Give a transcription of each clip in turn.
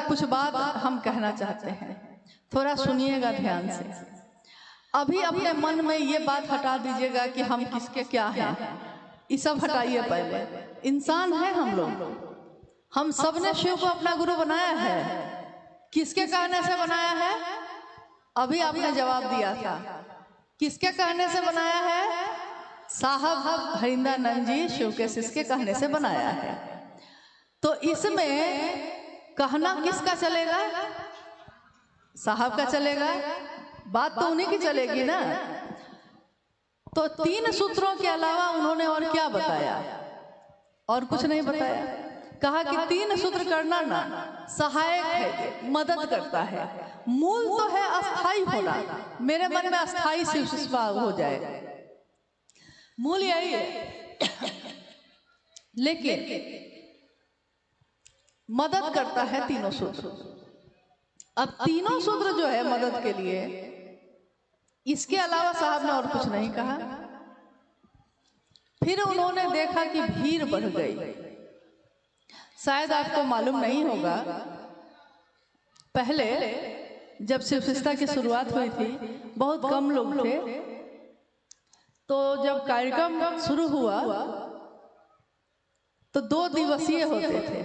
कुछ बात हम कहना चाहते हैं, थोड़ा सुनिएगा ध्यान से। अभी अपने मन में ये बात हटा दीजिएगा कि हम किसके क्या हैं, ये सब हटाइए। पहले इंसान है हम लोग, हम सब ने शिव को अपना गुरु बनाया है। किसके कहने से बनाया है? अभी आपने जवाब दिया था, किसके कहने से बनाया है? साहब हरिंद्रानंद जी शिव के शिष्य के कहने से बनाया है। तो इसमें कहना किसका चलेगा? साहब का चलेगा। बात तो उन्हीं की चलेगी ना। तो 3 सूत्रों के अलावा उन्होंने और क्या बताया? और कुछ नहीं बताया। कहा कि 3 सूत्र करना ना सहायक है, मदद करता है। मूल तो है अस्थाई होना। मेरे मन में अस्थाई शिव शिष्य हो जाए, मूल यही है। लेकिन मदद करता है 3 सूत्र। अब 3 सूत्र जो है मदद के लिए, इसके अलावा साहब ने और कुछ नहीं कहा। फिर उन्होंने देखा कि भीड़ बढ़ गई। शायद आपको मालूम नहीं होगा, पहले जब शिव शिष्यता की शुरुआत हुई थी बहुत कम लोग थे। तो जब कार्यक्रम शुरू हुआ तो 2 दिवसीय होते थे।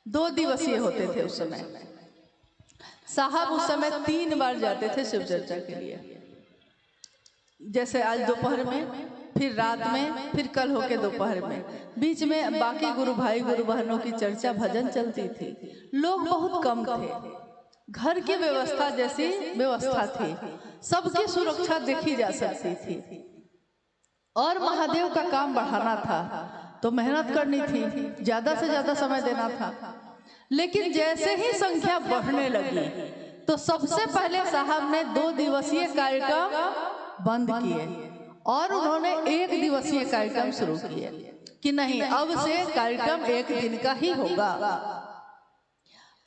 2 दिवसीय होते थे उस समय। साहब उस समय 3 बार जाते थे शिव चर्चा के लिए, जैसे आज दोपहर में, फिर रात में, फिर कल होके दोपहर में। बीच में बाकी गुरु भाई गुरु बहनों की चर्चा भजन चलती थी। लोग बहुत कम थे, घर की व्यवस्था जैसी व्यवस्था थी, सबकी सुरक्षा देखी जा सकती थी। और महादेव का काम बढ़ाना था तो मेहनत करनी थी, ज्यादा से ज्यादा समय देना था। लेकिन जैसे ही संख्या बढ़ने लगी तो सबसे पहले साहब ने 2 दिवसीय कार्यक्रम बंद किए और उन्होंने 1 दिवसीय कार्यक्रम शुरू किए कि नहीं, अब से कार्यक्रम 1 दिन का ही होगा।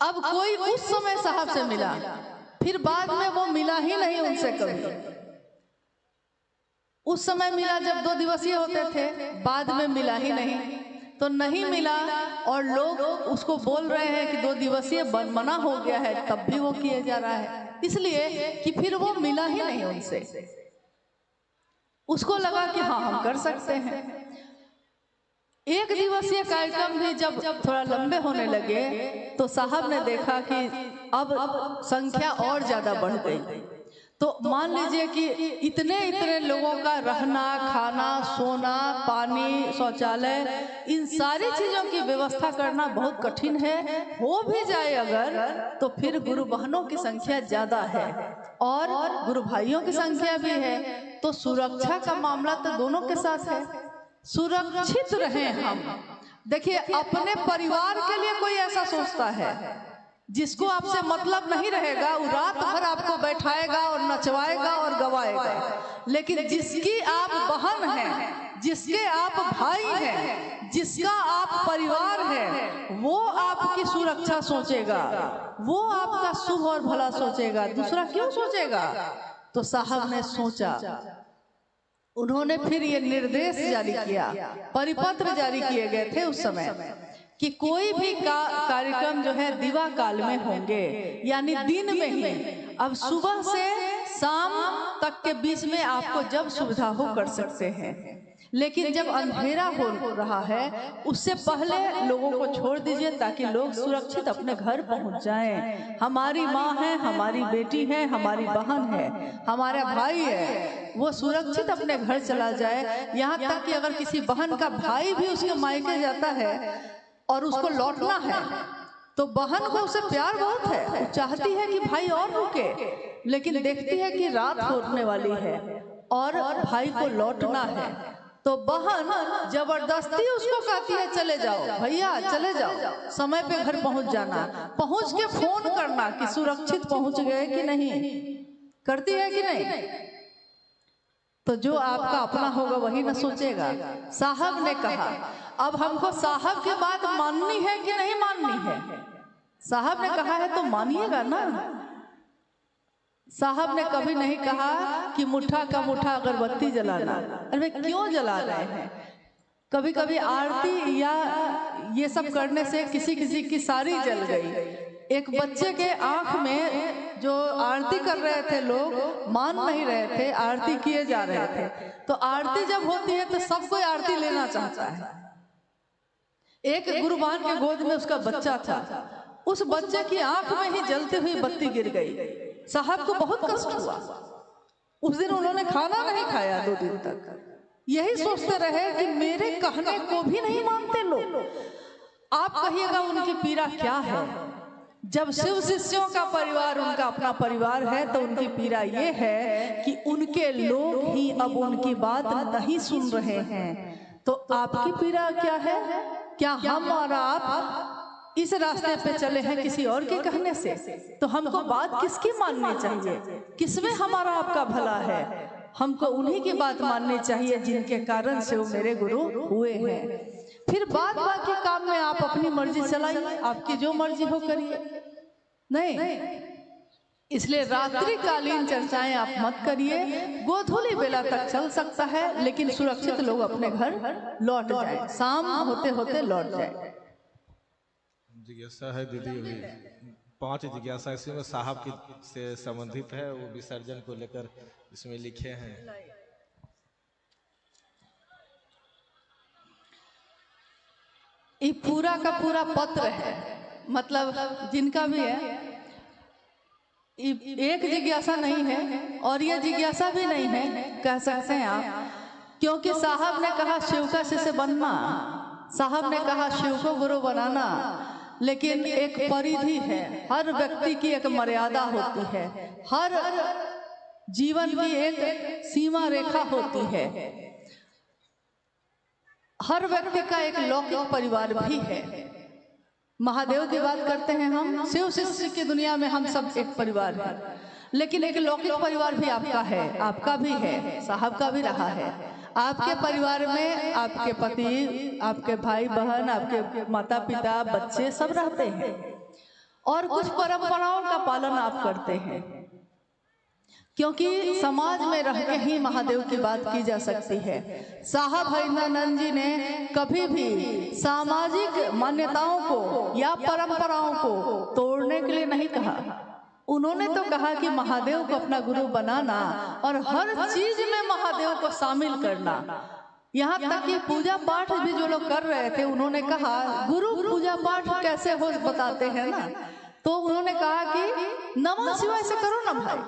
अब कोई उस समय साहब से मिला, फिर बाद में वो मिला ही नहीं उनसे कभी। उस समय मिला जब 2 दिवसीय होते थे, बाद में मिला ही नहीं। तो नहीं मिला और लोग उसको बोल रहे हैं कि 2 दिवसीय मना हो गया है, तब भी वो किए जा रहा है, इसलिए कि फिर वो मिला ही नहीं उनसे। उसको लगा कि हाँ हम कर सकते हैं। 1 दिवसीय कार्यक्रम भी जब थोड़ा लंबे होने लगे तो साहब ने देखा कि अब संख्या और ज्यादा बढ़ गई। तो मान लीजिए कि इतने लोगों का रहना, खाना, सोना, पानी, शौचालय, इन सारी चीजों की व्यवस्था करना बहुत कठिन है। हो भी जाए अगर तो फिर गुरु बहनों की संख्या ज्यादा है और गुरु भाइयों की संख्या भी है। तो सुरक्षा का मामला तो दोनों के साथ है। सुरक्षित रहें हम। देखिए, अपने परिवार के लिए कोई ऐसा सोचता है, जिसको आपसे मतलब नहीं रहेगा वो रात भर आपको बैठाएगा और नचवाएगा और गवाएगा। लेकिन जिसकी आप बहन हैं, जिसके आप भाई हैं, जिसका आप परिवार है, वो आपकी सुरक्षा सोचेगा, वो आपका शुभ और भला सोचेगा। दूसरा क्यों सोचेगा? तो साहब ने सोचा। उन्होंने फिर ये निर्देश जारी किया, परिपत्र जारी किए गए थे उस समय कि कोई भी कार्यक्रम जो है दिवा काल में होंगे, यानी दिन में ही। अब सुबह से शाम तक के बीच में आपको जब सुविधा हो कर सकते हैं, लेकिन जब अंधेरा हो रहा है उससे पहले लोगों को छोड़ दीजिए ताकि लोग सुरक्षित अपने घर पहुंच जाएं। हमारी माँ है, हमारी बेटी है, हमारी बहन है, हमारा भाई है, वो सुरक्षित अपने घर चला जाए। यहाँ तक कि अगर किसी बहन का भाई भी उसके मायके जाता है और उसको लौटना है तो बहन को उससे प्यार बहुत है, वो चाहती है कि भाई और रुके, लेकिन देखती है कि रात होने वाली है और भाई को लौटना है। तो बहन जबरदस्ती उसको कहती है चले जाओ भैया, चले जाओ, समय पे घर पहुंच जाना, पहुंच के फोन करना कि सुरक्षित पहुंच गए कि नहीं, करती है कि नहीं? तो जो आपका अपना होगा वही न सोचेगा। साहब ने कहा अब हमको साहब की बात माननी है कि नहीं माननी है? साहब ने कहा है तो मानिएगा ना। साहब ने कभी नहीं कहा कि मुट्ठा का मुट्ठा अगरबत्ती जलाना। अरे क्यों जला रहे हैं? कभी कभी आरती या ये सब करने से किसी किसी की सारी जल गई। एक बच्चे के आंख में जो आरती कर रहे थे लोग मान नहीं रहे थे, आरती किए जा रहे थे। तो आरती जब होती है तो सब कोई आरती लेना चाहता है। एक गुरुबान के गोद में उसका बच्चा था, उस बच्चे की आंख में ही जलती हुई बत्ती गिर गई। साहब को बहुत कष्ट हुआ। उस दिन उन्होंने खाना नहीं खाया 2 दिन तक। यही सोचते रहे कि मेरे कहने को भी नहीं मानते लोग। आप कहिएगा उनकी पीड़ा क्या है? जब शिव शिष्यों का परिवार उनका अपना परिवार है तो उनकी पीड़ा ये है कि उनके लोग ही अब उनकी बात नहीं सुन रहे हैं। तो आपकी पीड़ा क्या है? क्या हम और आप इस रास्ते पे चले हैं किसी और के कहने से? तो हमको बात किसकी माननी चाहिए? किसमें हमारा आपका भला है? हमको उन्हीं की बात माननी चाहिए जिनके कारण से वो मेरे गुरु हुए हैं। फिर बाद बाकी काम में आप अपनी मर्जी चलाइए, आपकी जो मर्जी हो करिए। नहीं, इसलिए रात्रिकालीन चर्चाएं आप मत करिए। गोधूली बेला तक चल सकता है, लेकिन सुरक्षित लोग अपने घर लौट जाए, शाम होते होते लौट जाए। जिज्ञासा है दीदी, 5 जिज्ञासा इसमें साहब की से संबंधित है, वो विसर्जन को लेकर इसमें लिखे हैं। ये पूरा का पूरा पत्र है, मतलब जिनका भी है, एक जिज्ञासा नहीं है और ये जिज्ञासा भी नहीं है कह सकते हैं आप, क्योंकि साहब ने कहा शिव का शिष्य बनना, साहब ने कहा शिव को गुरु बनाना, लेकिन एक परिधि है। हर व्यक्ति की एक मर्यादा होती है, हर जीवन की एक सीमा रेखा होती है। हर व्यक्ति का एक लौकिक परिवार भी है। महादेव की बात करते हैं हम, शिव शिष्य की दुनिया में हम सब एक परिवार है, लेकिन एक लौकिक परिवार भी आपका है, आपका भी है, साहब का भी रहा है। आपके परिवार में आपके पति, आपके भाई बहन, आपके माता पिता, बच्चे सब रहते हैं और कुछ परंपराओं का पालन आप करते हैं, क्योंकि समाज में रह के ही महादेव की बात की जा सकती है। साहब हरिनानंद जी ने कभी भी सामाजिक मान्यताओं को या परंपराओं को तोड़ने के लिए नहीं कहा। उन्होंने तो कहा कि महादेव को अपना गुरु बनाना और हर चीज में महादेव को शामिल करना। यहाँ तक कि पूजा पाठ भी जो लोग कर रहे थे, उन्होंने कहा गुरु पूजा पाठ कैसे हो बताते हैं ना, तो उन्होंने कहा कि नमः शिवाय से करो ना भाई,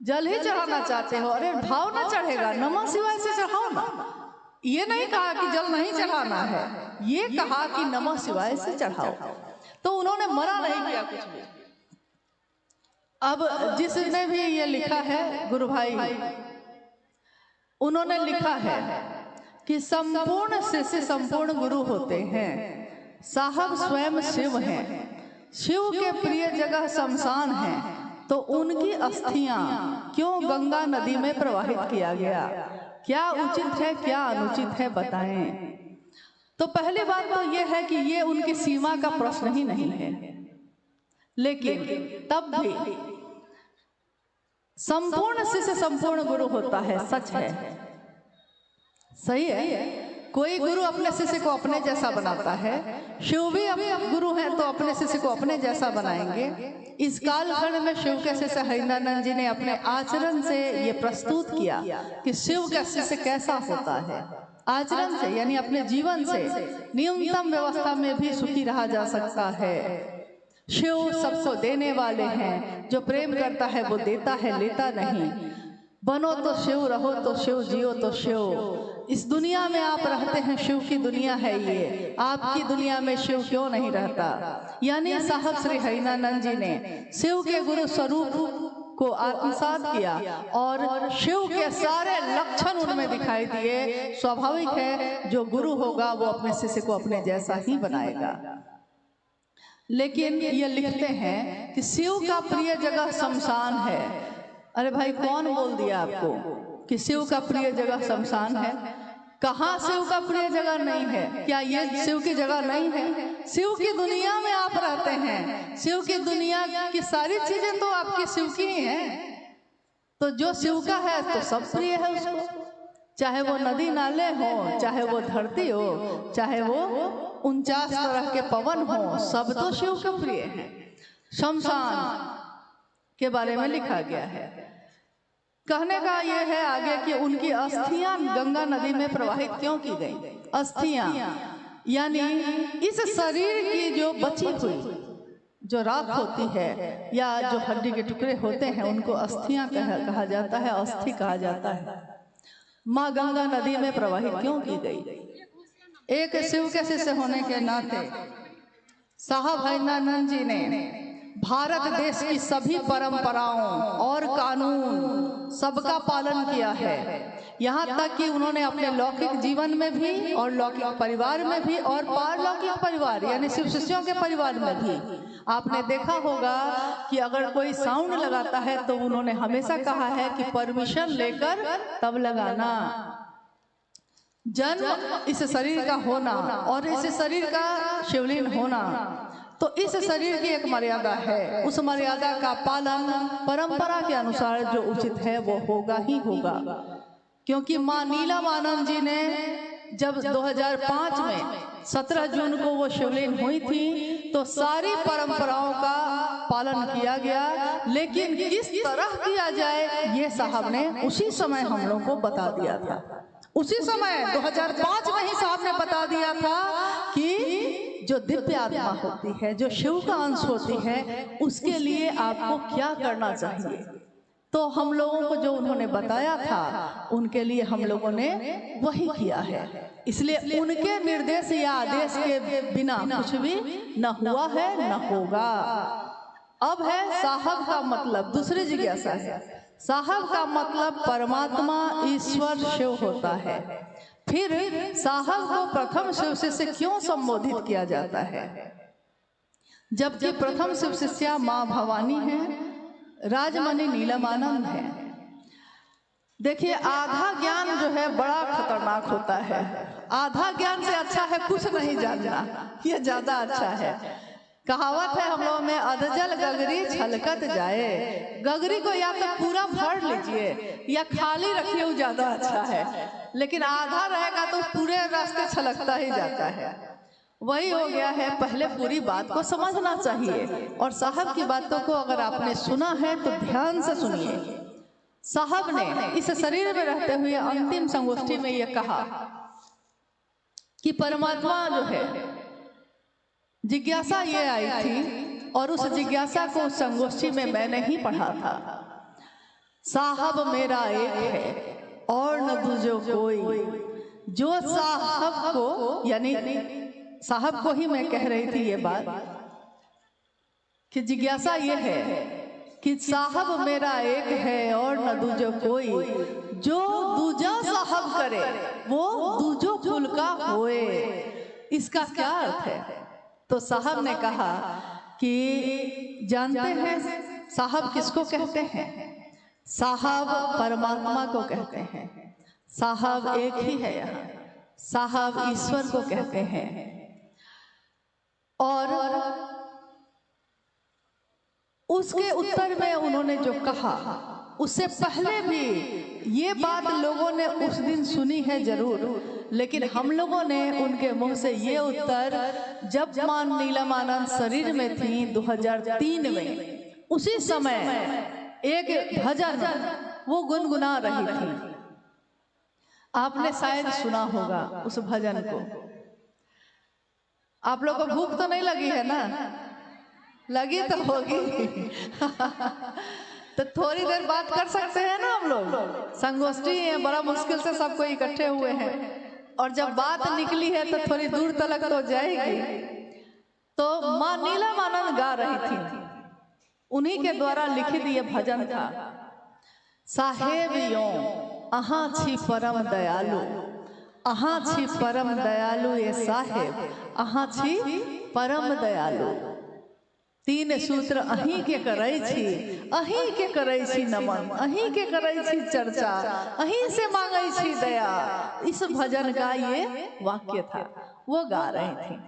जल ही चढ़ाना चाहते हो, अरे भाव ना चढ़ेगा, नमः शिवाय से चढ़ाओ ना। ये नहीं कहा कि जल नहीं चढ़ाना है, ये कहा कि नमः शिवाय से चढ़ाओ। तो उन्होंने मना नहीं किया कुछ भी। अब जिसने भी ये लिखा है गुरु भाई, उन्होंने लिखा है कि संपूर्ण शिष्य संपूर्ण गुरु होते हैं। साहब स्वयं शिव हैं, शिव के प्रिय जगह शमशान है, तो उनकी अस्थियां क्यों गंगा नदी में प्रवाहित किया गया? क्या उचित है, क्या अनुचित है, बताएं। तो पहली बात तो यह है कि ये उनकी सीमा का प्रश्न ही नहीं है, लेकिन तब भी संपूर्ण शिष्य संपूर्ण गुरु होता है, सच है, सही है। कोई गुरु अपने शिष्य को अपने जैसा बनाता है, शिव भी अपने गुरु हैं तो अपने शिष्य को अपने जैसा बनाएंगे। इस कालखंड में शिव के शिष्य हरिनानंद जी ने अपने आचरण से ये प्रस्तुत किया कि शिव का शिष्य कैसा होता है। आचरण से यानी अपने जीवन से न्यूनतम व्यवस्था में भी सुखी रहा जा सकता है। शिव सबको देने वाले हैं, जो प्रेम करता है वो देता है, लेता नहीं। बनो तो शिव, रहो तो शिव, जियो तो शिव। इस दुनिया में आप रहते हैं, शिव की दुनिया है ये, आपकी दुनिया में शिव क्यों नहीं रहता? यानी साहब श्री हरिनानंद जी ने शिव के गुरु स्वरूप को आत्मसात किया और शिव के सारे लक्षण उनमें दिखाई दिए। स्वाभाविक है जो गुरु होगा वो अपने शिष्य को अपने जैसा ही बनाएगा। लेकिन ये लिखते हैं कि शिव का प्रिय जगह शमशान है। अरे भाई, कौन बोल दिया आपको कि शिव का प्रिय जगह शमशान है? कहाँ शिव का प्रिय जगह नहीं है? क्या ये शिव की जगह नहीं है? शिव की दुनिया में आप रहते हैं, शिव की दुनिया की सारी चीजें तो आपकी शिव की ही हैं। तो जो शिव का है तो सब प्रिय है उसको, चाहे वो नदी नाले हो, चाहे वो धरती हो, चाहे वो 49 तरह के पवन हो, सब तो शिव के प्रिय हैं। शमशान के बारे में लिखा गया है। कहने का ये है आगे कि उनकी अस्थियां गंगा नदी में प्रवाहित क्यों की गई? अस्थियां यानी इस शरीर की जो बची हुई जो राख होती है या जो हड्डी के टुकड़े होते हैं उनको अस्थियां कहा जाता है, अस्थि कहा जाता है। माँ गंगा नदी में प्रवाहित क्यों की गई? एक शिव के शिष्य होने के नाते साहब हैदरानंद जी ने भारत देश की सभी परंपराओं और कानून सबका पालन किया है। यहाँ तक कि उन्होंने अपने लौकिक जीवन में भी और लौकिक परिवार में भी और पारलौकिक परिवार यानी शिव शिष्यों के परिवार में भी आपने देखा होगा कि अगर कोई साउंड लगाता है तो उन्होंने हमेशा कहा है कि परमिशन लेकर तब लगाना। जन्म इस शरीर का होना और इस शरीर का शिवलिंग होना, तो इस शरीर की एक मर्यादा है, उस मर्यादा का पालन परंपरा के अनुसार जो उचित है वो होगा ही होगा। क्योंकि माँ नीलमानंद जी ने जब 2005 में 17 जून को वो शिवलिंग हुई थी तो सारी परंपराओं का पालन किया गया, लेकिन किस तरह किया जाए ये साहब ने उसी समय हम लोग को बता दिया था। उसी समय 2005 में ही साहब ने बता दिया था कि जो दिव्य आत्मा होती है, जो शिव का अंश होती है, उसके लिए आपको क्या करना चाहिए। तो हम लोगों को जो उन्होंने बताया था उनके लिए हम लोगों ने वही किया है। इसलिए उनके निर्देश या आदेश के बिना कुछ भी न हुआ है न होगा। अब है साहब का मतलब, दूसरी जिज्ञासा है। साहब का मतलब परमात्मा ईश्वर शिव होता है। फिर साहब को प्रथम शिव शिष्य क्यों संबोधित किया जाता है? जबकि प्रथम शिव शिष्या माँ भवानी है, राजमणि नीलमानंद है। देखिए आधा ज्ञान जो है बड़ा खतरनाक होता है। आधा ज्ञान से अच्छा है कुछ नहीं जानना, ये ज्यादा अच्छा है। कहावत है हम लोगों में, अधजल गगरी छलकत जाए। गगरी को या तो पूरा भर लीजिए या खाली रखिए, वो ज्यादा अच्छा है। लेकिन आधा रहेगा तो पूरे रास्ते छलकता ही जाता है। वही हो गया है, पहले पूरी बात को समझना चाहिए। और साहब की बातों को अगर आपने सुना है तो ध्यान से सुनिए। साहब ने इस शरीर में रहते हुए अंतिम संगोष्ठी में यह कहा कि परमात्मा जो है, जिज्ञासा ये आई थी और उस जिज्ञासा को संगोष्ठी में मैंने ही पढ़ा था। साहब मेरा एक है और न दूजो कोई। जो साहब को, यानी साहब को ही मैं कह रही थी ये बात कि जिज्ञासा ये है कि साहब मेरा एक है और न दूजो कोई। जो दूजा साहब करे वो दूजो कुल का होए। इसका क्या अर्थ है? तो साहब ने कहा कि जानते हैं साहब किसको कहते हैं? साहब परमात्मा को कहते हैं। साहब एक ही है यहाँ, साहब ईश्वर को कहते हैं। और उसके उत्तर में उन्होंने जो कहा, उससे पहले भी ये बात लोगों ने उस दिन सुनी है जरूर, लेकिन हम लोगों ने उनके मुंह से ये उत्तर जब मां नीलमानंद शरीर में थी 2003 में, उसी समय एक भजन वो गुनगुना रही थी। आपने शायद सुना होगा उस भजन को। आप लोग को भूख तो नहीं लगी है ना? लगी तो होगी। तो थोड़ी देर बात कर सकते हैं ना हम लोग? संगोष्ठी है, बड़ा मुश्किल से सबको इकट्ठे हुए हैं और जब बात निकली है तो थोड़ी दूर तक तो जाएगी। तो मां नीलमानंद गा रही थी, उन्हीं के द्वारा लिखित ये भजन था। साहेब यो अहाँ छी परम दयालु, अहाँ छी परम दयालु, ये साहेब अहाँ छी परम दयालु। तीन सूत्र अहीं के करै छी, अहीं के करै छी नमन, अहीं के करै छी चर्चा, अहीं से मांगै छी दया। इस भजन का ये वाक्य था, वो गा रही थी।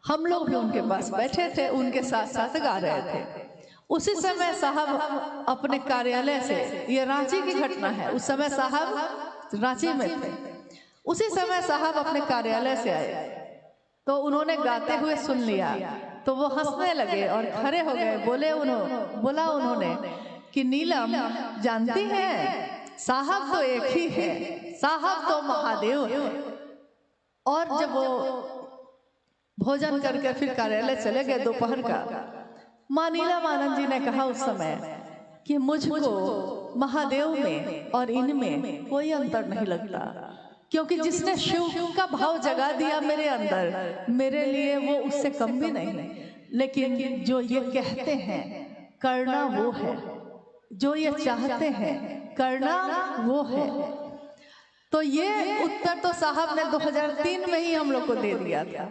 हम लोग भी उनके पास बैठे थे, उनके साथ साथ गा रहे थे। उसी समय साहब अपने कार्यालय से, ये रांची की घटना है, उस समय साहब रांची में थे। उसी समय साहब अपने कार्यालय से आए तो उन्होंने गाते हुए सुन लिया तो वो हंसने लगे और खड़े हो गए। बोला उन्होंने कि नीलम जानती हैं साहब तो एक ही है, साहब तो महादेव है। और जब वो भोजन करके फिर कार्यालय चले गए दोपहर का, माँ नीलम आनंद जी ने कहा उस समय कि मुझको महादेव में और इनमें कोई अंतर नहीं लगता, क्योंकि जिसने शिव का भाव जगा दिया मेरे अंदर, मेरे लिए वो उससे कम भी नहीं। लेकिन जो ये कहते हैं करना वो है, जो ये चाहते हैं करना वो है। तो ये उत्तर तो साहब ने 2003 में ही हम लोग को दे दिया था,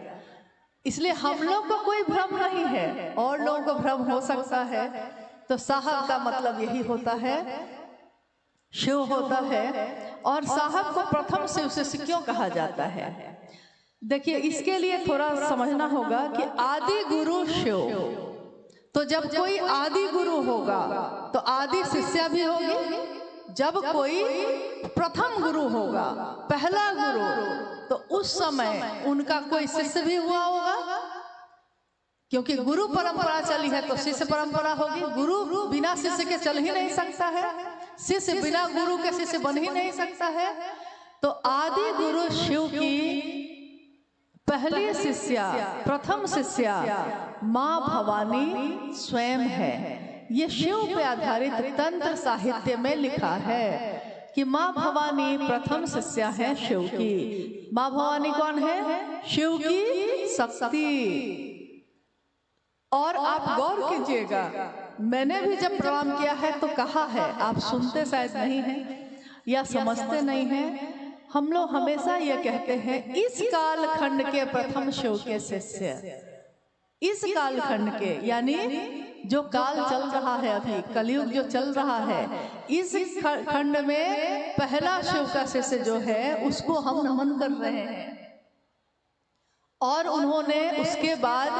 इसलिए हम लोग को कोई भ्रम नहीं है, और लोगों को भ्रम हो सकता है। तो साहब का मतलब यही होता है, शिव होता है। और साहब को प्रथम शिव से क्यों कहा जाता है? देखिए, इसके लिए थोड़ा समझना होगा कि आदि गुरु शिव। तो जब कोई आदि गुरु होगा तो आदि शिष्या भी होगी। जब कोई प्रथम गुरु होगा, पहला गुरु, तो उस समय उनका कोई शिष्य भी हुआ होगा, क्योंकि गुरु परंपरा चली है तो शिष्य परंपरा होगी। गुरु बिना शिष्य के चल ही नहीं सकता है, शिष्य बिना गुरु के शिष्य बन ही नहीं सकता है। तो आदि गुरु शिव की पहली शिष्या, प्रथम शिष्या माँ भवानी स्वयं है। ये शिव पे आधारित तंत्र साहित्य में लिखा है कि माँ भवानी प्रथम शिष्या है शिव की। माँ भवानी कौन है? शिव की शक्ति। और आप गौर कीजिएगा, मैंने भी जब प्रणाम किया है तो कहा है, आप सुनते शायद नहीं हैं या समझते नहीं हैं। हम लोग हमेशा ये कहते हैं इस काल खंड के प्रथम शिव के शिष्य। इस काल खंड के, यानी जो काल चल रहा है, अभी कलयुग जो चल रहा है, इस खंड में पहला शिव का शिष्य जो है उसको हम नमन कर रहे हैं। और उन्होंने उसके बाद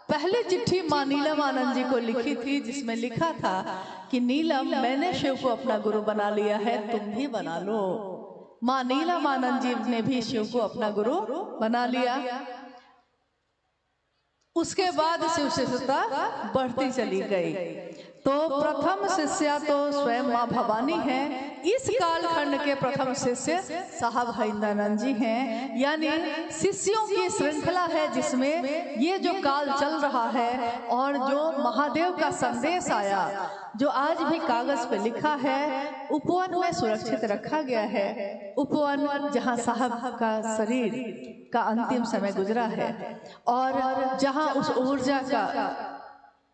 पहले चिट्ठी माँ नीलम आनंद जी को लिखी थी, जिसमें लिखा था कि नीलम, मैंने शिव को अपना गुरु बना लिया है, तुम भी बना लो। माँ नीलम आनंद जी ने भी शिव को अपना गुरु बना लिया। उसके बाद शिव शिष्यता बढ़ती चली गई। तो प्रथम शिष्या तो स्वयं माँ भवानी है। इस कालखंड के प्रथम शिष्य साहब हरिंद्रानंद जी हैं, यानी शिष्यों की श्रृंखला है जिसमें ये जो काल चल रहा है और जो महादेव का संदेश आया, जो आज भी कागज पे लिखा है, उपवन में सुरक्षित रखा गया है। उपवन जहाँ साहब का शरीर का अंतिम समय गुजरा है और जहाँ उस ऊर्जा का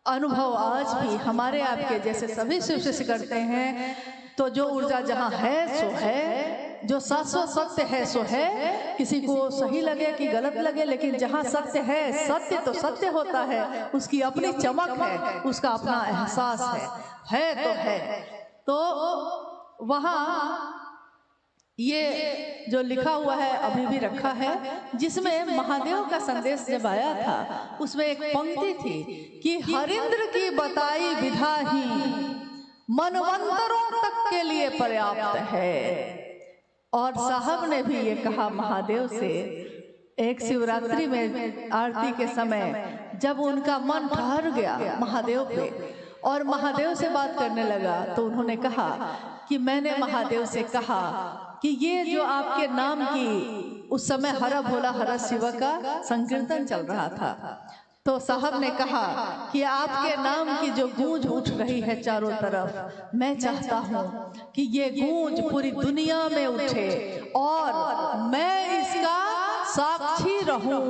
अनुभव आज भी हमारे आपके जैसे सभी शिव शिष्य करते हैं। तो जो ऊर्जा जहाँ है सो है, जो शाश्वत सत्य है सो है। किसी को सही लगे कि गलत लगे, लेकिन जहाँ सत्य है, सत्य तो सत्य होता है, उसकी अपनी चमक है, उसका अपना एहसास है तो है। तो वहाँ ये जो लिखा हुआ है अभी भी रखा है, जिसमें महादेव का संदेश जब आया था उसमें एक पंक्ति थी कि हरिंद्र की बताई विधा ही मनवंतरों तक के लिए पर्याप्त है। और साहब ने भी ये कहा महादेव से, एक शिवरात्रि में आरती के समय जब उनका मन ठहर गया महादेव पे और महादेव से बात करने लगा, तो उन्होंने कहा कि मैंने महादेव से कहा कि ये जो आपके नाम की, उस समय हर भोला हर शिव का संकीर्तन चल रहा था, तो साहब ने कहा कि आपके नाम की जो गूंज उठ रही है चारों तरफ, मैं चाहता हूँ कि ये गूंज पूरी दुनिया में उठे और मैं इसका साक्षी रहूं।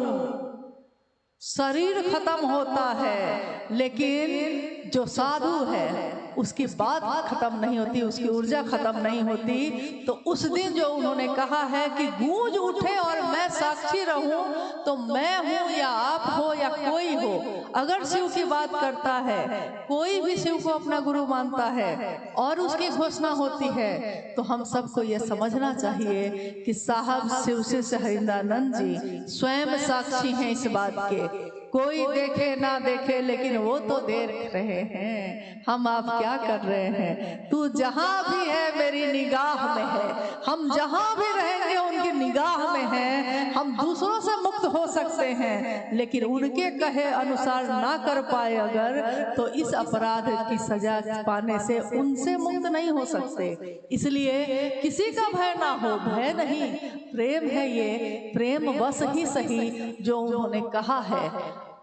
शरीर खत्म होता है, लेकिन जो साधु है उसकी बात खत्म नहीं होती, उसकी ऊर्जा खत्म नहीं होती। तो उस दिन जो उन्होंने कहा है कि गूंज उठे और मैं साक्षी रहूं, तो मैं हूं या आप हो या कोई हो, अगर शिव की बात करता है, कोई भी शिव को अपना गुरु मानता है और उसकी घोषणा होती है, तो हम सबको ये समझना चाहिए कि साहब शिव से हरिंदानंद जी स्वयं साक्षी हैं इस बात के। कोई देखे ना देखे, लेकिन वो तो देख रहे हैं हम आप क्या कर रहे हैं। तू जहां भी है मेरी निगाह में है, हम जहां भी रहेंगे उनकी निगाह में है। हम दूसरों से मुक्त हो सकते हैं, लेकिन उनके कहे अनुसार ना कर पाए अगर, तो इस अपराध की सजा पाने से उनसे मुक्त नहीं हो सकते। इसलिए किसी का भय ना हो, भय नहीं, प्रेम है ये, प्रेम बस ही सही जो उन्होंने कहा है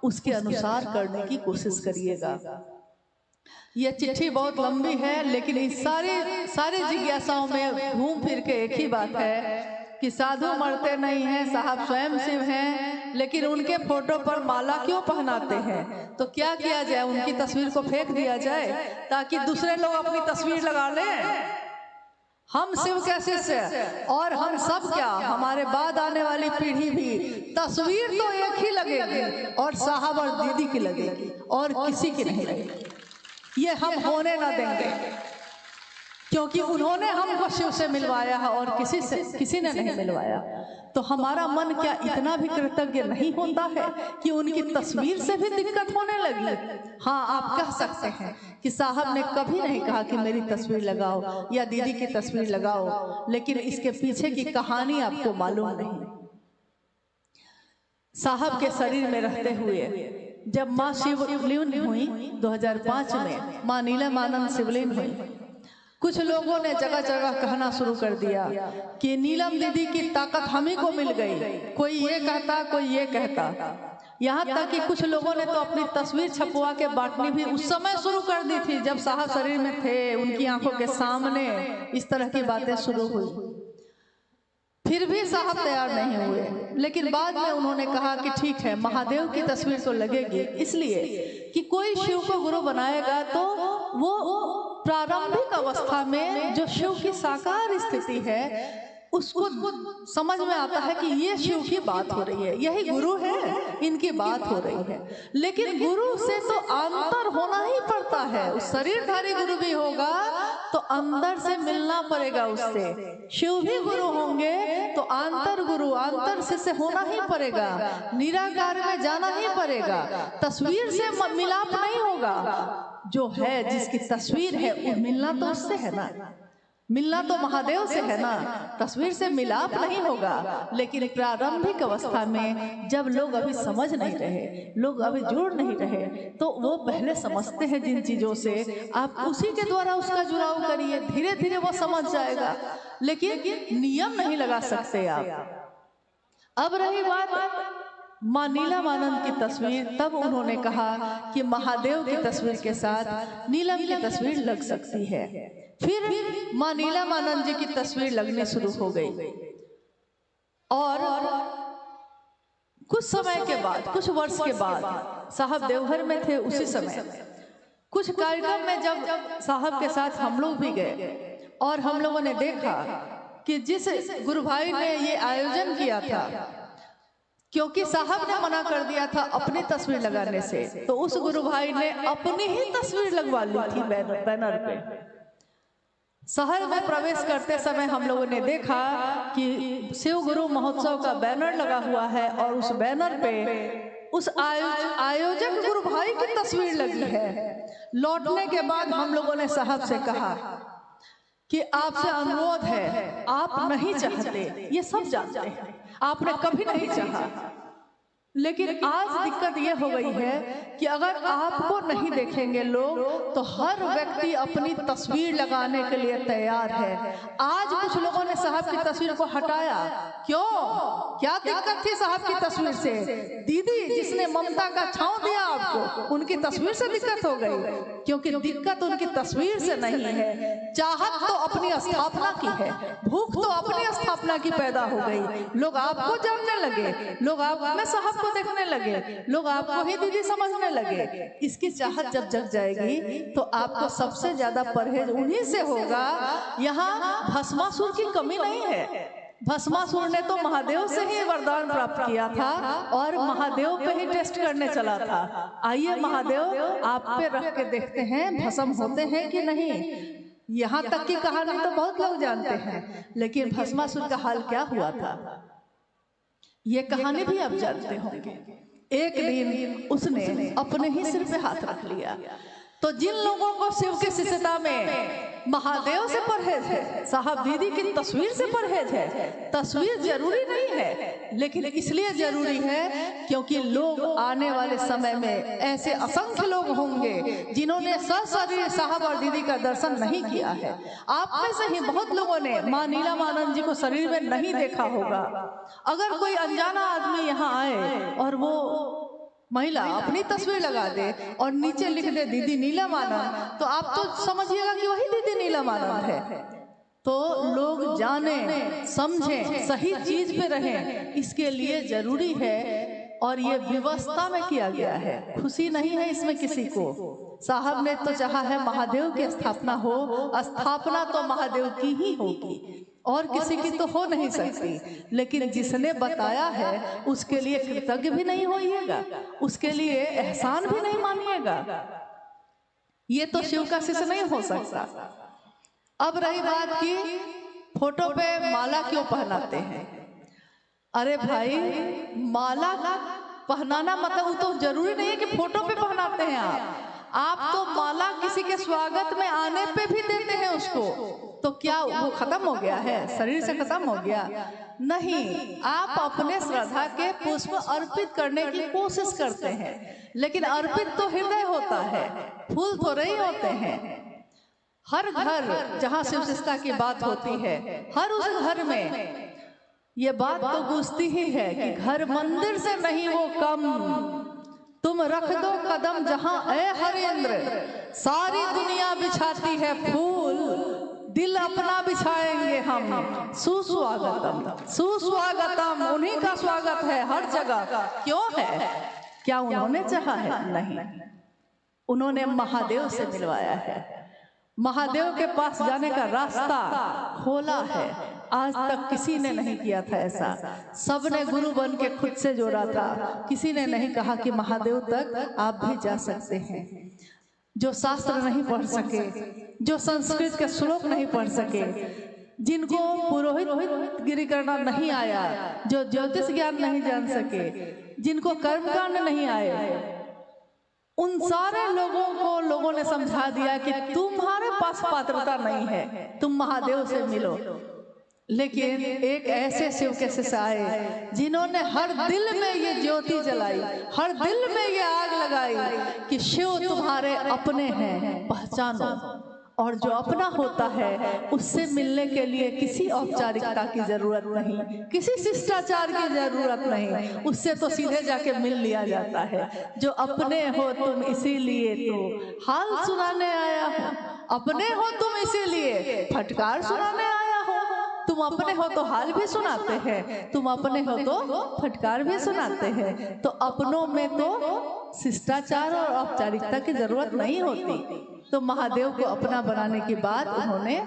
उसके अनुसार करने की कोशिश करिएगा। यह चिट्ठी बहुत लंबी है, लेकिन इस सारी जिज्ञासाओं में घूम फिर के एक ही बात है कि साधु मरते नहीं हैं, साहब स्वयं शिव हैं, लेकिन उनके फोटो पर माला क्यों पहनाते हैं। तो क्या किया जाए, उनकी तस्वीर को फेंक दिया जाए ताकि दूसरे लोग अपनी तस्वीर लगा लें। हम शिव के शिष्य और हम सब क्या, हमारे बाद आने वाली पीढ़ी भी तस्वीर तो एक ही लगेगी, और साहब और दीदी की लगेगी और किसी की नहीं लगेगी। ये हम होने ना देंगे, क्योंकि उन्होंने हमको शिव से मिलवाया है और किसी ने नहीं मिलवाया। तो हमारा मन क्या इतना भी कृतज्ञ नहीं होता है कि उनकी तस्वीर से भी दिक्कत होने लगी। हाँ, आप कह सकते हैं कि साहब ने कभी नहीं कहा कि मेरी तस्वीर लगाओ या दीदी की तस्वीर लगाओ, लेकिन इसके पीछे की कहानी आपको मालूम नहीं। साहब के शरीर में रहते हुए जब माँ शिवलीन हुई 2005 में, माँ नीलमानंद शिवलीन हुई, कुछ लोगों ने जगह जगह कहना शुरू कर दिया कि नीलम दीदी की ताकत हम ही को मिल गई। कोई ये कहता, कोई ये कहता, यहाँ तक कि कुछ लोगों ने तो अपनी तस्वीर छपवा के बांटनी भी उस समय शुरू कर दी थी जब साहब शरीर में थे, उनकी आंखों के सामने इस तरह की बातें शुरू हुई। फिर भी साहब तैयार नहीं हुए, लेकिन बाद में उन्होंने कहा कि ठीक है, महादेव की तस्वीर तो लगेगी, इसलिए कि कोई शिव को गुरु बनाएगा तो वो प्रारंभिक अवस्था में जो शिव की साकार स्थिति है उसको समझ में आता है कि ये शिव की बात हो रही है, यही गुरु है, इनकी बात हो रही है। लेकिन गुरु से तो अंतर होना ही पड़ता है। उस शरीरधारी गुरु भी होगा तो अंदर से मिलना पड़ेगा उससे। शिव भी गुरु होंगे तो अंतर गुरु, अंतर से होना ही पड़ेगा, निराकार में जाना ही पड़ेगा। तस्वीर से मिलाप नहीं होगा। जो है, जिसकी तस्वीर है, वो मिलना तो उससे है ना, मिलना तो महादेव से है ना, तस्वीर से मिलाप नहीं होगा। लेकिन प्रारंभिक अवस्था में जब लोग अभी समझ नहीं रहे, लोग अभी जुड़ नहीं रहे, तो वो पहले समझते हैं जिन चीजों से, आप उसी के द्वारा उसका जुड़ाव करिए, धीरे धीरे वो समझ जाएगा। लेकिन नियम नहीं लगा सकते आप। अब रही बात माँ नीलमानंद की तस्वीर, तब उन्होंने कहा कि महादेव की तस्वीर के साथ नीलम की तस्वीर लग सकती है। फिर माँ नीलमानंद जी की तस्वीर लगने शुरू हो गई, और कुछ समय के बाद, कुछ वर्ष के बाद, साहब देवघर में थे उसी समय, कुछ कार्यक्रम में जब साहब के साथ हम लोग भी गए और हम लोगों ने देखा कि जिस गुरु भाई ने ये आयोजन किया था, क्योंकि साहब ने मना कर दिया था अपनी तस्वीर लगाने से, तो उस गुरु भाई ने अपनी ही तस्वीर लगवा ली थी बैनर पे। शहर में प्रवेश करते समय हम लोगों ने देखा कि शिव गुरु महोत्सव का बैनर लगा हुआ है और उस बैनर पे उस आयोजक गुरु भाई की तस्वीर लगी है। लौटने के बाद हम लोगों ने साहब से कहा कि आपसे अनुरोध है, आप नहीं चाहते, ये सब जानते हैं, आपने कभी नहीं चाहा, लेकिन आज दिक्कत यह हो गई है कि अगर आपको नहीं देखेंगे लोग, तो हर व्यक्ति अपनी तस्वीर लगाने के लिए तैयार है। आज कुछ लोगों ने साहब की तस्वीर को हटाया, क्यों? क्या दिक्कत थी साहब की तस्वीर से? दीदी जिसने ममता का छांव दिया आपको, उनकी तस्वीर से दिक्कत हो गई, क्योंकि दिक्कत उनकी तस्वीर से नहीं है। चाहत तो अपनी स्थापना की है, भूख तो अपनी स्थापना स्थापना की पैदा हो गई, लोग आपको जानने लगे, लोग आप में साहब को देखने लगे, लोग आपको ही दीदी समझने लगे। इसकी चाहत जब जग जाएगी तो आपको सबसे ज्यादा परहेज उन्हीं से होगा। यहाँ भस्मासुर की कमी नहीं है। भस्मासुर ने तो महादेव से ही वरदान प्राप्त किया था और महादेव पे ही टेस्ट करने चला था। आइए महादेव आप पे रख के देखते हैं भस्म होते हैं कि नहीं। यहाँ तक की कहानी तो बहुत लोग जानते हैं, लेकिन भस्मासुर का हाल क्या हुआ था ये कहानी भी आप जानते होंगे। एक दिन उसने अपने ही सिर पे हाथ रख लिया। तो जिन लोगों को शिव की शिष्यता में महादेव से परहेज है, साहब दीदी की तस्वीर से परहेज है। तस्वीर जरूरी नहीं है, लेकिन इसलिए जरूरी है क्योंकि लोग आने वाले समय में ऐसे असंख्य लोग होंगे जिन्होंने सशरीर साहब और दीदी का दर्शन नहीं किया है। आप में से ही बहुत लोगों ने माँ नीलमानंद जी को शरीर में नहीं देखा होगा। अगर कोई अनजाना आदमी यहाँ आए और वो महिला अपनी तस्वीर लगा दे और नीचे लिख दे दीदी नीलमानंद, तो आप तो समझिएगा कि वही दीदी नीलमानंद है। तो लोग जाने समझें, सही चीज पे रहें, इसके लिए जरूरी है और ये व्यवस्था में किया गया है। खुशी नहीं है इसमें किसी को। साहब ने तो चाहा है महादेव की स्थापना हो, स्थापना तो महादेव की ही होगी और किसी की तो हो नहीं सकती। लेकिन जिसने बताया है उसके लिए कृतज्ञ भी नहीं होइएगा, उसके लिए एहसान भी नहीं मानिएगा। ये तो शिव का शिष्य नहीं हो सकता। अब रही बात की फोटो पे माला क्यों पहनाते हैं। अरे भाई माला पहनाना मतलब तो जरूरी नहीं है कि फोटो पे पहनाते हैं आप तो माला किसी के स्वागत में आने पे भी देते हैं उसको। तो क्या वो खत्म हो गया है, शरीर से खत्म हो गया? नहीं, आप अपने श्रद्धा के पुष्प अर्पित करने की कोशिश करते हैं, लेकिन अर्पित तो हृदय होता है, फूल थोड़े ही होते हैं। हर घर जहाँ शिव शिष्टता की बात होती है, हर उस घर में ये बात तो गूंजती ही है कि घर मंदिर से नहीं वो कम, तुम रख दो कदम जहां ए हरेंद्र, सारी दुनिया बिछाती है फूल, दिल अपना बिछाएंगे हम, सुस्वागतम सुस्वागतम। उन्हीं का स्वागत है हर जगह। क्यों है? क्या उन्होंने चाहा है? नहीं, उन्होंने महादेव से मिलवाया है। महादेव के पास जाने का रास्ता खोला है। आज तक किसी ने नहीं किया था ऐसा। सबने गुरु बन के खुद से जोड़ा था। किसी ने नहीं कहा कि महादेव तक आप भी जा सकते हैं। जो शास्त्र नहीं पढ़ सके, जो संस्कृत के श्लोक नहीं पढ़ सके, जिनको पुरोहित गिरी करना नहीं आया, जो ज्योतिष ज्ञान नहीं जान सके, जिनको कर्मकांड नहीं आए, उन सारे लोगों को लोगों ने समझा दिया कि तुम्हारे पास पात्रता नहीं है, तुम महादेव से मिलो। लेकिन एक ऐसे शिव के शिष्य आए जिन्होंने हर दिल में ये ज्योति जलाई, हर दिल में ये आग लगाई कि शिव तुम्हारे अपने हैं, पहचानो। और जो अपना होता है उससे मिलने के लिए किसी औपचारिकता की जरूरत नहीं, किसी शिष्टाचार की जरूरत नहीं, उससे तो सीधे जाके मिल लिया जाता है। जो अपने हो तुम इसीलिए तो हाल सुनाने आया हो, अपने हो तुम इसीलिए फटकार सुनाने आया हो। तुम अपने हो तो हाल भी सुनाते हैं, तुम अपने हो तो फटकार भी सुनाते हैं। तो अपनों में तो शिष्टाचार और औपचारिकता की जरूरत नहीं होती। तो महादेव को अपना बनाने की बात उन्होंने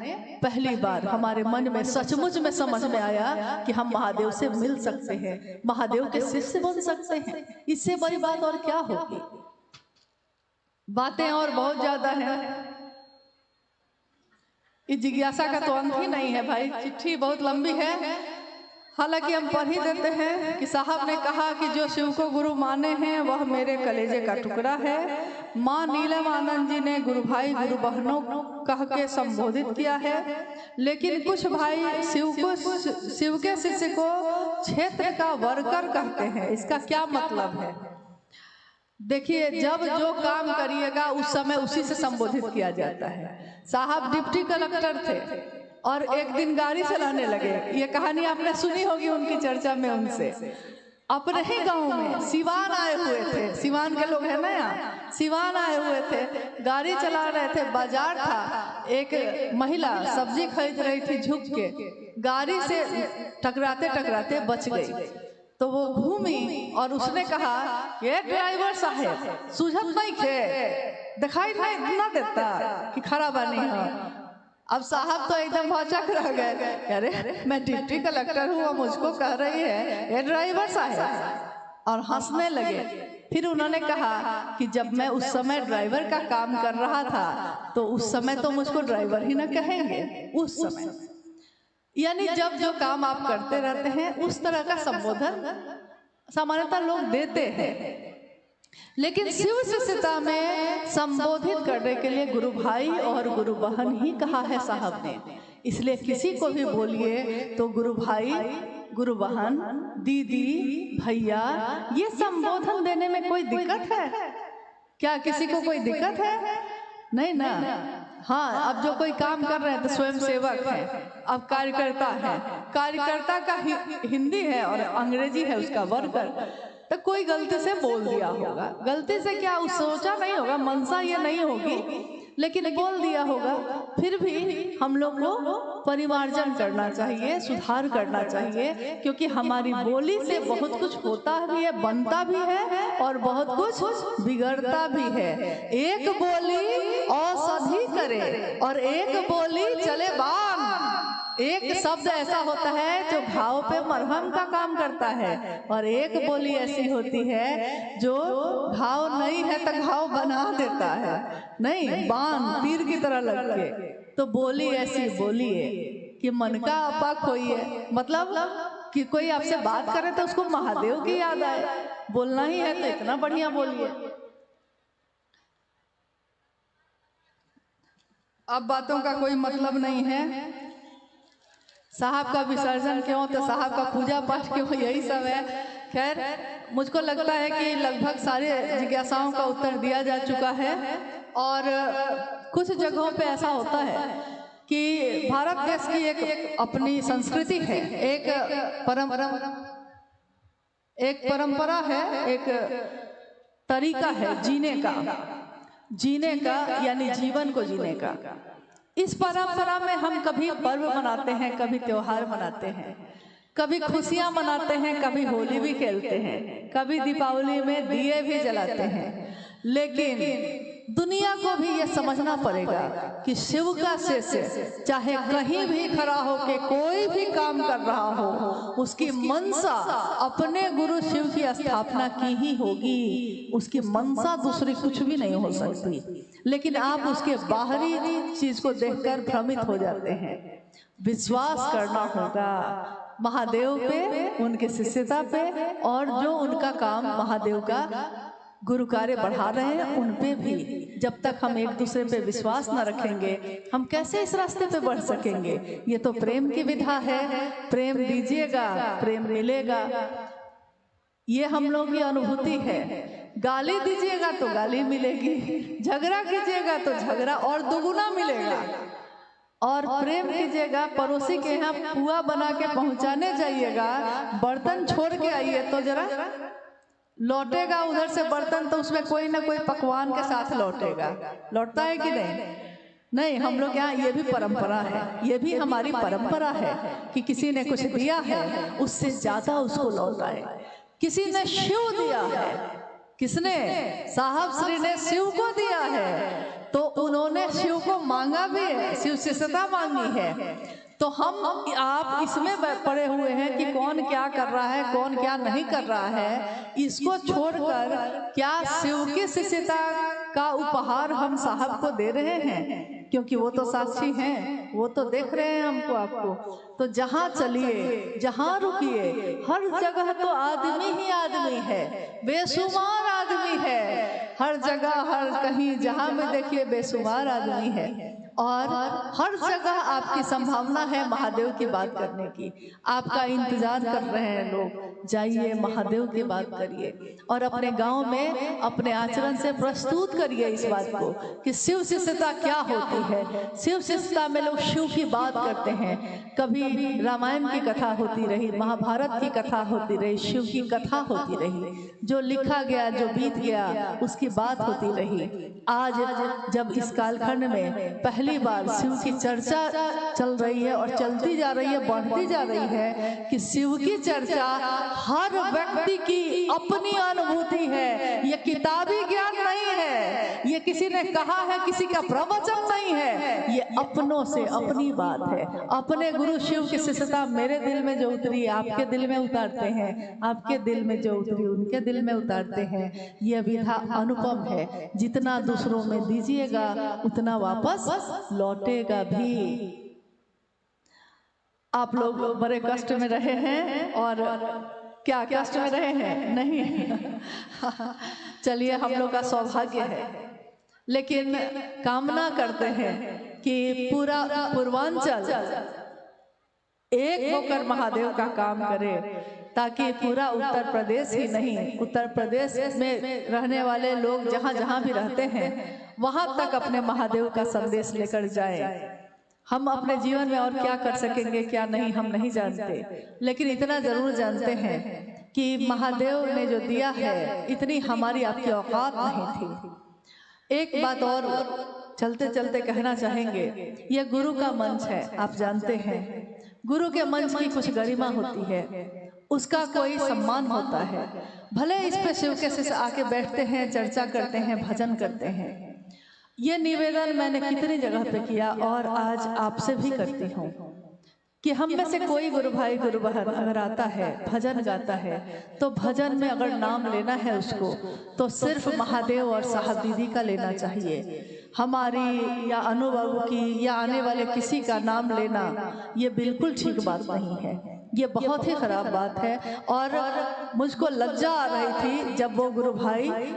पहली बार हमारे मन में सचमुच में समझ में आया कि हम महादेव से मिल सकते हैं, महादेव के शिष्य बन सकते हैं। इससे बड़ी बात और क्या होगी? बातें और बहुत ज्यादा हैं। इस जिज्ञासा का तो अंत ही नहीं है भाई, चिट्ठी बहुत लंबी है। हालांकि हम पढ़ ही देते हैं कि साहब ने कहा कि जो शिव को गुरु माने हैं वह मेरे कलेजे का टुकड़ा है। माँ नीलमानंद जी ने गुरु भाई गुरु बहनों कह के संबोधित किया है, लेकिन कुछ भाई शिव के शिष्य को क्षेत्र का वर्कर कहते हैं। इसका क्या मतलब है? देखिए, जब जो काम करिएगा उस समय उसी से संबोधित किया जाता है। साहब डिप्टी कलेक्टर थे और एक दिन गाड़ी चलाने लगे। ये कहानी आपने सुनी होगी उनकी चर्चा में उनसे। अपने ही गांव में सिवान आए हुए थे, सिवान के लोग हैं ना यहाँ, सिवान आए हुए थे, गाड़ी चला रहे थे, बाजार था, एक महिला सब्जी खरीद रही थी, झुक के गाड़ी से टकराते टकराते बच गई। तो वो घूमी और उसने कहा, ये ड्राइवर साहब सूझत नहीं थे, दिखाई नहीं ना देता कि खड़ा बनी है। अब साहब तो एकदम भौचक रह गए, अरे मैं डिप्टी कलेक्टर हूँ, वो मुझको कह रही है ये ड्राइवर साहब, और हंसने लगे। फिर उन्होंने कहा कि जब मैं उस समय ड्राइवर का काम कर रहा था तो उस समय तो मुझको ड्राइवर ही ना कहेंगे, उस समय, यानी जब जो काम आप करते रहते हैं उस तरह का संबोधन सामान्यतः लोग देते हैं। लेकिन शिव शिष्यता में संबोधित करने के लिए गुरु भाई और गुरु बहन ही कहा है साहब ने, इसलिए किसी को भी बोलिए तो गुरु भाई, गुरु बहन, दीदी, भैया, ये संबोधन देने में कोई दिक्कत है क्या? किसी को कोई दिक्कत है? नहीं ना। हाँ, अब जो कोई काम कर रहे हैं तो स्वयं सेवक है, अब कार्यकर्ता है, कार्यकर्ता का हिंदी है और अंग्रेजी है उसका वर्कर, तो कोई गलती से बोल दिया होगा, गलती से क्या सोचा नहीं होगा, मनसा ये नहीं होगी, लेकिन बोल दिया होगा। फिर भी हम लोग को परिमार्जन करना चाहिए, सुधार करना चाहिए, क्योंकि हमारी बोली से बहुत कुछ होता भी है, बनता भी है और बहुत कुछ बिगड़ता भी है। एक बोली औषधि करे और एक बोली चले बाम। एक शब्द ऐसा होता है जो घाव पे मरहम का काम करता है, और एक बोली ऐसी होती है जो घाव नहीं है तो घाव बना देता है, नहीं बाण तीर की तरह लग के। तो बोली ऐसी बोलिए कि मन का आपा खोइए, मतलब कि कोई आपसे बात करे तो उसको महादेव की याद आए, बोलना ही है तो इतना बढ़िया बोलिए। अब बातों का कोई मतलब नहीं है। साहब का विसर्जन क्यों, तो साहब का पूजा पाठ क्यों, यही सब है। खैर, मुझको लगता है कि लगभग सारे जिज्ञासाओं का उत्तर दिया जा चुका है। और कुछ जगहों पे ऐसा होता है कि भारत देश की एक अपनी संस्कृति है, एक परंपरा है, एक तरीका है जीने का यानी जीवन को जीने का। इस परंपरा में हम कभी पर्व मनाते हैं, कभी त्योहार मनाते हैं, कभी खुशियां मनाते हैं, कभी होली भी खेलते हैं, कभी दीपावली में दिए भी जलाते हैं। लेकिन दुनिया को भी ये समझना पड़ेगा कि शिव का शिष्य चाहे कहीं भी खड़ा हो के कोई भी काम कर रहा हो, उसकी मनसा अपने गुरु शिव की स्थापना की ही होगी, उसकी मनसा दूसरी कुछ भी नहीं हो सकती। लेकिन आप उसके बाहरी चीज को देखकर भ्रमित हो जाते हैं। विश्वास करना होगा महादेव पे, उनके शिष्यता पे, और जो उनका काम महादेव का गुरु कार्य बढ़ा रहे हैं उन पे भी। जब तक हम एक दूसरे पे विश्वास न रखेंगे हम कैसे इस रास्ते पे बढ़ सकेंगे? ये तो प्रेम की विधा है, प्रेम दीजिएगा प्रेम मिलेगा, ये हम लोग की अनुभूति है। गाली दीजिएगा तो गाली मिलेगी, झगड़ा कीजिएगा तो झगड़ा और दुगुना मिलेगा, और प्रेम कीजिएगा, पड़ोसी के यहाँ पुआ बना के पहुंचाने जाइएगा, बर्तन छोड़ के आइए तो जरा लौटेगा उधर से बर्तन, तो उसमें कोई ना कोई पकवान के साथ लौटेगा, लौटता है कि नहीं? नहीं, हम लोग यहाँ ये भी परंपरा है, ये भी हमारी परंपरा है कि किसी ने कुछ दिया है उससे ज्यादा उसको लौटाए। किसी ने शिव दिया है, किसने? साहब श्री ने शिव को दिया है, तो उन्होंने शिव को मांगा भी है, शिव शिष्यता मांगी है। तो हम आप इसमें पड़े हुए हैं कि कौन क्या कर रहा है, कौन क्या नहीं कर रहा है, इसको छोड़कर क्या शिव की शिष्यता का उपहार हम साहब को दे रहे हैं? क्योंकि वो तो साक्षी हैं, वो तो देख रहे हैं हमको आपको। तो जहाँ चलिए, जहाँ रुकिए, हर जगह तो आदमी ही आदमी है, बेशुमार आदमी है, हर जगह हर कहीं जहाँ में देखिए बेशुमार आदमी है। और हर जगह आपकी संभावना है महादेव की बात करने की। आपका इंतजार कर रहे हैं लोग, जाइए महादेव की बात करिए और अपने गांव में अपने आचरण से प्रस्तुत करिए इस बात को कि शिव शिष्यता क्या होती है। शिव शिष्यता में लोग शिव की बात करते हैं। कभी रामायण की कथा होती रही, महाभारत की कथा होती रही, शिव की कथा होती रही, जो लिखा गया जो बीत गया उसकी बात होती रही। आज जब इस कालखंड में पहली बार शिव की चर्चा चल रही है और चलती जा रही है, बढ़ती जा रही है कि शिव की चर्चा हर व्यक्ति की अपनी अनुभूति है। ये किताबी ज्ञान नहीं है, ये किसी ने कहा है, किसी का प्रवचन नहीं है, ये अपनों से अपनी बात है। अपने गुरु शिव की शिष्यता मेरे दिल में जो उतरी आपके दिल में उतारते हैं, आपके दिल में जो उतरी उनके दिल में उतारते हैं। ये विधा अनुपम है। जितना दूसरों में दीजिएगा उतना वापस लौटेगा भी। आप लोग बड़े कष्ट में रहे हैं और क्या कष्ट में रहे हैं? नहीं चलिए, हम लोग का सौभाग्य है, लेकिन कामना करते हैं कि पूरा पूर्वांचल एक होकर महादेव का काम करे, ताकि पूरा उत्तर प्रदेश ही नहीं, उत्तर प्रदेश में रहने वाले लोग जहाँ जहाँ भी रहते हैं वहाँ तक अपने महादेव का संदेश लेकर जाए। हम अपने जीवन में और क्या कर सकेंगे क्या नहीं हम नहीं जानते, लेकिन इतना जरूर जानते हैं कि महादेव ने जो दिया है इतनी हमारी आपकी औकात नहीं थी। एक बात और चलते चलते कहना चाहेंगे, यह गुरु का मंच है, आप जानते हैं गुरु के मंच की कुछ गरिमा होती है, उसका कोई सम्मान होता है। भले इस पे शिव के शिष्य आके बैठते हैं, चर्चा करते हैं, भजन करते हैं। ये निवेदन मैंने कितनी जगह पे किया और आज आपसे भी करती हूँ कि हम में से कोई गुरु भाई गुरु बहन अगर आता है भजन गाता है तो भजन में अगर नाम लेना है उसको तो सिर्फ महादेव और साहब दीदी का लेना चाहिए। हमारी या अनुभव की या आने वाले किसी का नाम लेना ये बिल्कुल ठीक बात नहीं है, ये बहुत ही खराब बात है। और मुझको लज्जा आ रही थी जब वो गुरु भाई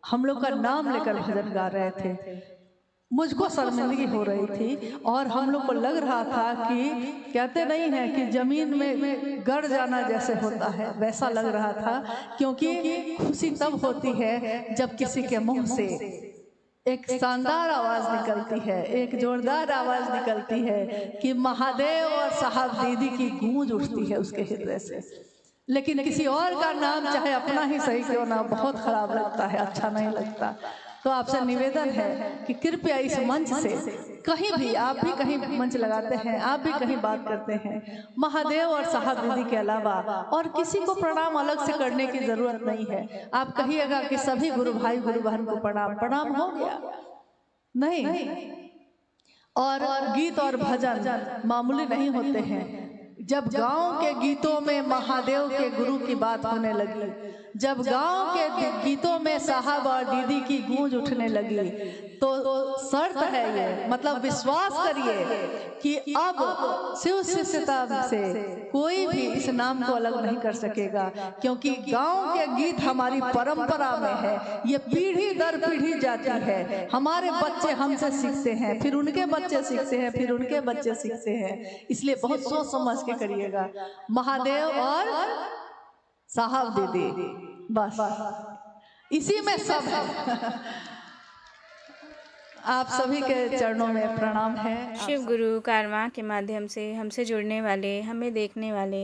हम लोग का नाम लेकर भजन गा रहे थे, मुझको शर्मिंदगी हो रही थी और हम लोग को लग रहा था कि कहते नहीं है कि जमीन में गड़ जाना जैसे होता है वैसा लग रहा था, क्योंकि खुशी तब होती है जब किसी के मुंह से एक शानदार आवाज निकलती है, एक जोरदार आवाज निकलती है कि महादेव और साहब दीदी की गूंज उठती है उसके हृदय से। लेकिन किसी और का नाम चाहे अपना ही सही क्यों ना, बहुत खराब लगता है, अच्छा नहीं लगता। तो आपसे निवेदन है कि कृपया इस मंच से कहीं भी आप भी कहीं मंच लगाते हैं, आप भी कहीं बात करते हैं, महादेव और साहब दीदी के अलावा और किसी को प्रणाम अलग से करने की जरूरत नहीं है। आप कहिएगा कि सभी गुरु भाई गुरु बहन को प्रणाम हो गया, नहीं। और गीत और भजन मामूली नहीं होते हैं। जब गांव के गीतों में महादेव के गुरु की बात होने लगी, जब गांव के गीतों में साहब और दीदी की गूंज उठने लगी, तो शर्त है ये, मतलब विश्वास करिए कि अब शिव शिष्यता से कोई भी इस नाम को अलग नहीं कर सकेगा, क्योंकि गांव के गीत हमारी परंपरा में है, ये पीढ़ी दर पीढ़ी जाती है। हमारे बच्चे हमसे सीखते हैं, फिर उनके बच्चे सीखते हैं, फिर उनके बच्चे सीखते हैं। इसलिए बहुत सोच समझ के करिएगा। महादेव और साहब दीदी, बस इसी में सब है। आप सभी के चरणों में प्रणाम है। शिव गुरु कारवां के माध्यम से हमसे जुड़ने वाले, हमें देखने वाले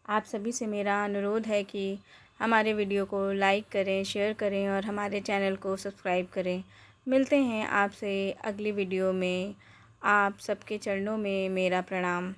आप सभी से मेरा अनुरोध है कि हमारे वीडियो को लाइक करें, शेयर करें और हमारे चैनल को सब्सक्राइब करें। मिलते हैं आपसे अगली वीडियो में। आप सबके चरणों में मेरा प्रणाम।